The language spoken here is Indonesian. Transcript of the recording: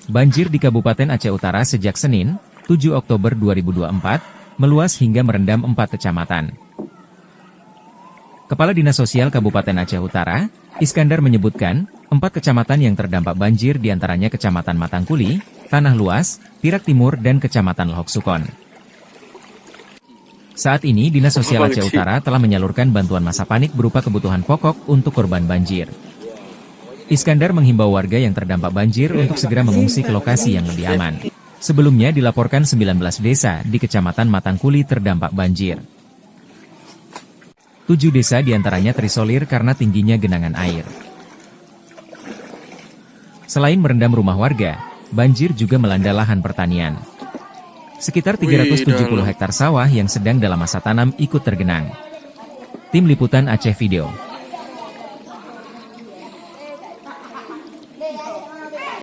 Banjir di Kabupaten Aceh Utara sejak Senin, 7 Oktober 2024, meluas hingga merendam 4 kecamatan. Kepala Dinas Sosial Kabupaten Aceh Utara, Iskandar menyebutkan, 4 kecamatan yang terdampak banjir diantaranya Kecamatan Matangkuli, Tanah Luas, Tirak Timur dan Kecamatan Lohok Sukon. Saat ini Dinas Sosial Aceh Utara telah menyalurkan bantuan masa panik berupa kebutuhan pokok untuk korban banjir. Iskandar menghimbau warga yang terdampak banjir untuk segera mengungsi ke lokasi yang lebih aman. Sebelumnya dilaporkan 19 desa di Kecamatan Matangkuli terdampak banjir. 7 desa diantaranya terisolir karena tingginya genangan air. Selain merendam rumah warga, banjir juga melanda lahan pertanian. Sekitar 370 hektar sawah yang sedang dalam masa tanam ikut tergenang. Tim Liputan Aceh Video.